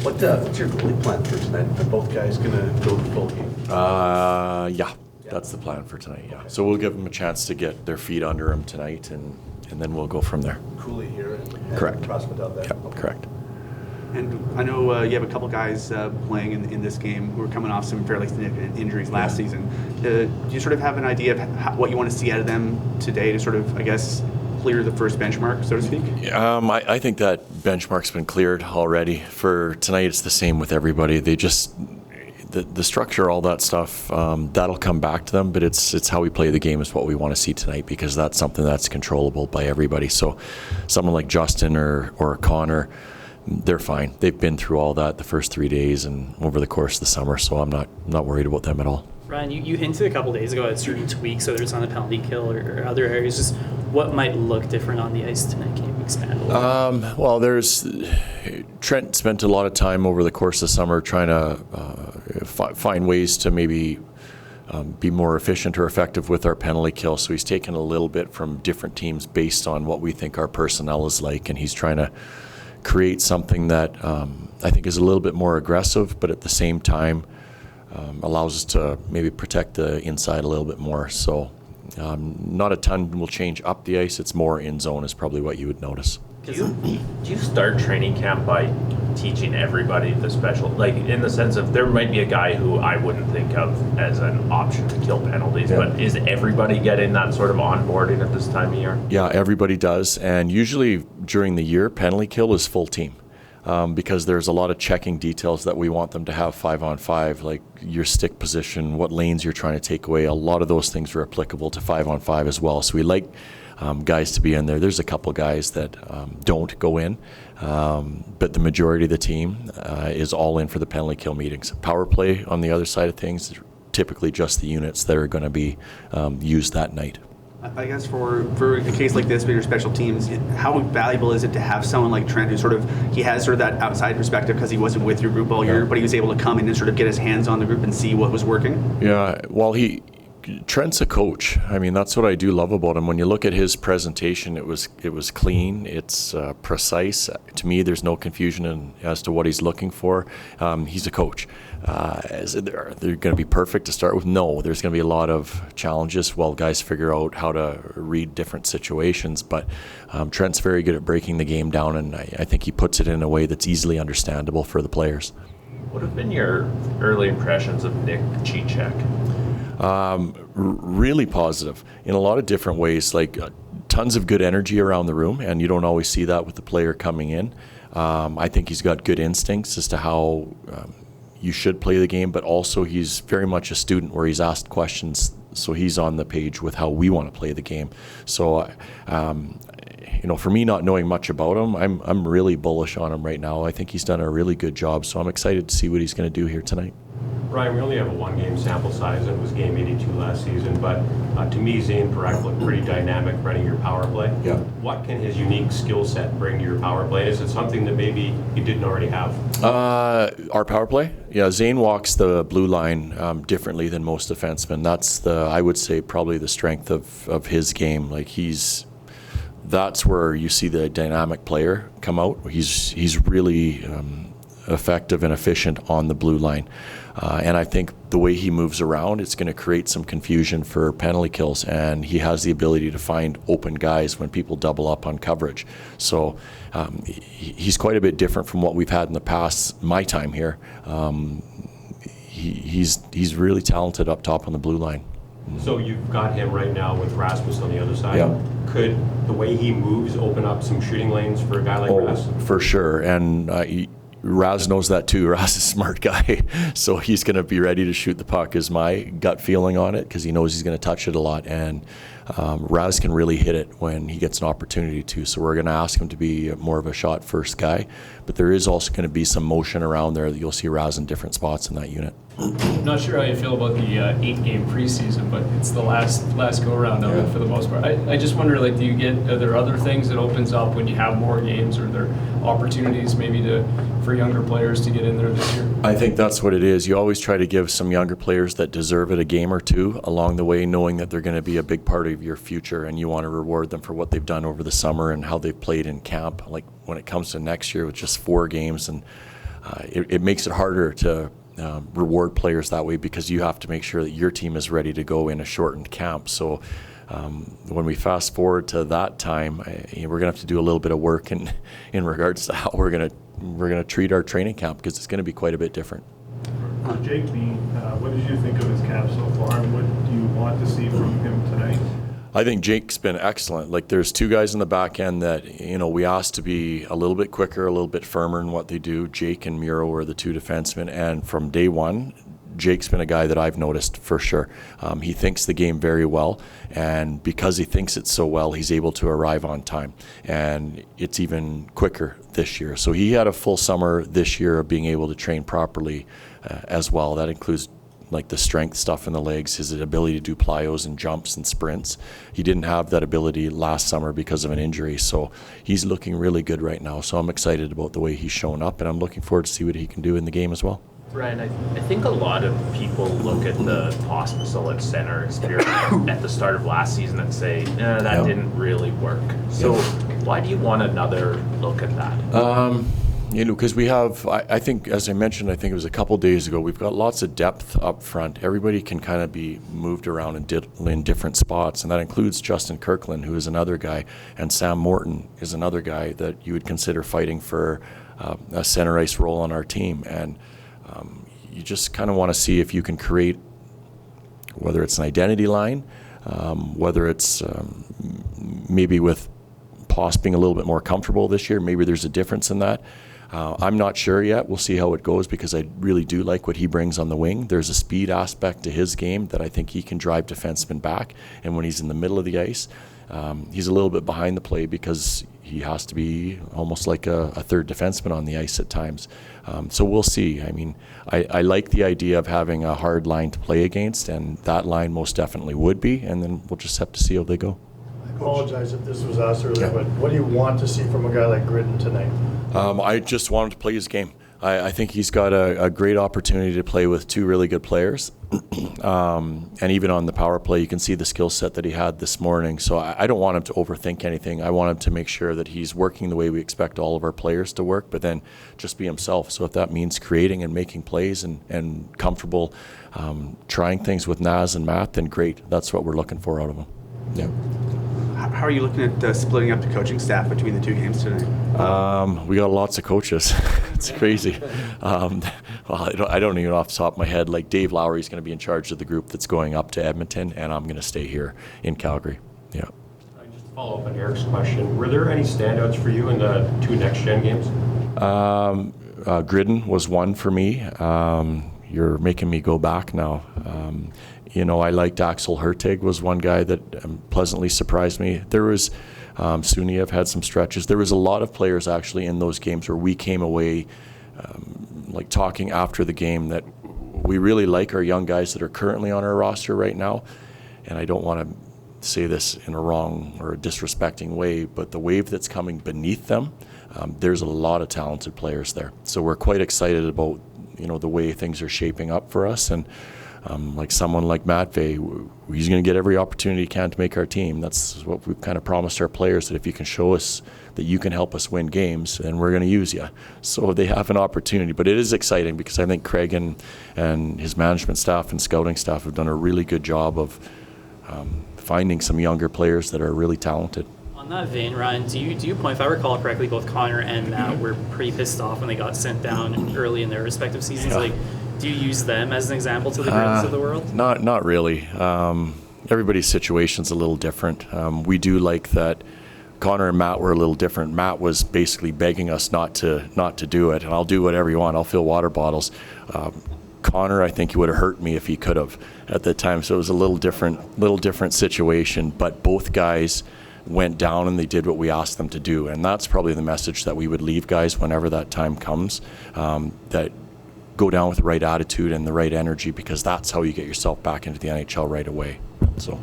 What's your goalie plan for tonight? Are both guys going to go the full game? Yeah. That's the plan for tonight, yeah. Okay. So we'll give them a chance to get their feet under them tonight, and then we'll go from there. Cooley here and correct. Crossman out there. Yeah, okay. Correct. And I know you have a couple guys playing in this game who are coming off some fairly significant injuries last season. Do you sort of have an idea of what you want to see out of them today to sort of, I guess, clear the first benchmark, so to speak? I think that benchmark's been cleared already. For tonight, it's the same with everybody. They just... The structure, all that stuff, that'll come back to them, but it's how we play the game is what we want to see tonight, because that's something that's controllable by everybody. So someone like Justin or Connor, they're fine. They've been through all that the first 3 days and over the course of the summer, so I'm not worried about them at all. Ryan, you hinted a couple days ago at certain tweaks, whether it's on the penalty kill or other areas. Just what might look different on the ice tonight? Can you expand a little? Well, Trent spent a lot of time over the course of the summer trying to find ways to maybe be more efficient or effective with our penalty kill. So he's taken a little bit from different teams based on what we think our personnel is like, and he's trying to create something that I think is a little bit more aggressive, but at the same time allows us to maybe protect the inside a little bit more. So not a ton will change up the ice. It's more in zone is probably what you would notice. Do you start training camp by teaching everybody the special, like in the sense of there might be a guy who I wouldn't think of as an option to kill penalties, but is everybody getting that sort of onboarding at this time of year? Yeah, everybody does, and usually during the year, penalty kill is full team. Because there's a lot of checking details that we want them to have 5-on-5, like your stick position, what lanes you're trying to take away. A lot of those things are applicable to 5-on-5 as well. So we like guys to be in there. There's a couple guys that don't go in, but the majority of the team is all in for the penalty kill meetings. Power play on the other side of things, typically just the units that are going to be used that night. I guess for a case like this with your special teams, how valuable is it to have someone like Trent who he has that outside perspective because he wasn't with your group all year, but he was able to come in and sort of get his hands on the group and see what was working? Yeah, well, Trent's a coach. I mean, that's what I do love about him. When you look at his presentation, it was clean. It's precise. To me, there's no confusion as to what he's looking for. He's a coach. They're going to be perfect to start with? No, there's going to be a lot of challenges while guys figure out how to read different situations. But Trent's very good at breaking the game down, and I think he puts it in a way that's easily understandable for the players. What have been your early impressions of Nick Cicek? Really positive in a lot of different ways, like tons of good energy around the room, and you don't always see that with the player coming in. I think he's got good instincts as to how you should play the game, but also he's very much a student where he's asked questions, so he's on the page with how we want to play the game. So, for me not knowing much about him, I'm really bullish on him right now. I think he's done a really good job, so I'm excited to see what he's going to do here tonight. Ryan, we only have a one-game sample size. It was game 82 last season, but to me, Zayne Parekh looked pretty dynamic running your power play. Yeah. What can his unique skill set bring to your power play? Is it something that maybe you didn't already have? Our power play? Yeah, Zayne walks the blue line differently than most defensemen. That's I would say, probably the strength of his game. Like that's where you see the dynamic player come out. He's really effective and efficient on the blue line. And I think the way he moves around, it's going to create some confusion for penalty kills, and he has the ability to find open guys when people double up on coverage. So he's quite a bit different from what we've had in the past, my time here. He's really talented up top on the blue line. So you've got him right now with Rasmus on the other side. Yeah. Could the way he moves open up some shooting lanes for a guy like Ras? For sure. And Raz knows that too. Raz is a smart guy, so he's going to be ready to shoot the puck is my gut feeling on it, because he knows he's going to touch it a lot, and Raz can really hit it when he gets an opportunity to. So we're going to ask him to be more of a shot first guy, but there is also going to be some motion around there that you'll see Raz in different spots in that unit. I'm not sure how you feel about the 8-game preseason, but it's the last go around of it for the most part. I just wonder, are there other things that opens up when you have more games, or are there opportunities maybe for younger players to get in there this year? I think that's what it is. You always try to give some younger players that deserve it a game or two along the way, knowing that they're going to be a big part of your future, and you want to reward them for what they've done over the summer and how they've played in camp. Like when it comes to next year with just 4 games, and it makes it harder to reward players that way, because you have to make sure that your team is ready to go in a shortened camp. So when we fast forward to that time, we're going to have to do a little bit of work in regards to how we're going to treat our training camp, because it's going to be quite a bit different. For Jake Bean, what did you think of his camp so far, and what do you want to see from him tonight? I think Jake's been excellent. Like, there's two guys in the back end that, we asked to be a little bit quicker, a little bit firmer in what they do. Jake and Miro are the two defensemen, and from day one, Jake's been a guy that I've noticed for sure. He thinks the game very well, and because he thinks it so well, he's able to arrive on time, and it's even quicker this year. So he had a full summer this year of being able to train properly as well. That includes like the strength stuff in the legs, his ability to do plyos and jumps and sprints. He didn't have that ability last summer because of an injury, so he's looking really good right now. So I'm excited about the way he's shown up, and I'm looking forward to see what he can do in the game as well. Ryan, I think a lot of people look at the Pospisil at center experiment at the start of last season and say, that didn't really work. So why do you want another look at that? Because we have, I think, as I mentioned, I think it was a couple days ago, we've got lots of depth up front. Everybody can kind of be moved around in different spots, and that includes Justin Kirkland, who is another guy, and Sam Morton is another guy that you would consider fighting for a center ice role on our team. And you just kind of want to see if you can create, whether it's an identity line, whether it's maybe with Poss being a little bit more comfortable this year, maybe there's a difference in that. I'm not sure yet. We'll see how it goes, because I really do like what he brings on the wing. There's a speed aspect to his game that I think he can drive defensemen back, and when he's in the middle of the ice, he's a little bit behind the play because he has to be almost like a third defenseman on the ice at times. So we'll see. I mean, I like the idea of having a hard line to play against, and that line most definitely would be, and then we'll just have to see how they go. I apologize if this was asked earlier, but what do you want to see from a guy like Gridden tonight? I just want him to play his game. I think he's got a great opportunity to play with two really good players. And even on the power play, you can see the skill set that he had this morning. So I don't want him to overthink anything. I want him to make sure that he's working the way we expect all of our players to work, but then just be himself. So if that means creating and making plays and comfortable trying things with Naz and Matt, then great. That's what we're looking for out of him. Yeah. How are you looking at splitting up the coaching staff between the two games tonight? We got lots of coaches. It's crazy. Well, I don't even off the top of my head. Like, Dave Lowry is going to be in charge of the group that's going up to Edmonton, and I'm going to stay here in Calgary. Yeah. Just to follow up on Eric's question, were there any standouts for you in the two next-gen games? Gridden was one for me. You're making me go back now. I liked Axel Hertig was one guy that pleasantly surprised me. There was Suniev had some stretches. There was a lot of players actually in those games where we came away like talking after the game that we really like our young guys that are currently on our roster right now. And I don't want to say this in a wrong or a disrespecting way, but the wave that's coming beneath them, there's a lot of talented players there. So we're quite excited about the way things are shaping up for us. And like someone like Matvey, he's going to get every opportunity he can to make our team. That's what we've kind of promised our players, that if you can show us that you can help us win games, then we're going to use you. So they have an opportunity. But it is exciting because I think Craig and his management staff and scouting staff have done a really good job of finding some younger players that are really talented. On that vein, Ryan, do you point, if I recall correctly, both Connor and Matt were pretty pissed off when they got sent down early in their respective seasons. Yeah. Do you use them as an example to the Griddens of the world? Not really. Everybody's situation's a little different. We do like that Connor and Matt were a little different. Matt was basically begging us not to do it, and I'll do whatever you want. I'll fill water bottles. Connor, I think he would have hurt me if he could have at the time. So it was a little different situation. But both guys went down and they did what we asked them to do, and that's probably the message that we would leave guys whenever that time comes. That go down with the right attitude and the right energy, because that's how you get yourself back into the NHL right away. So.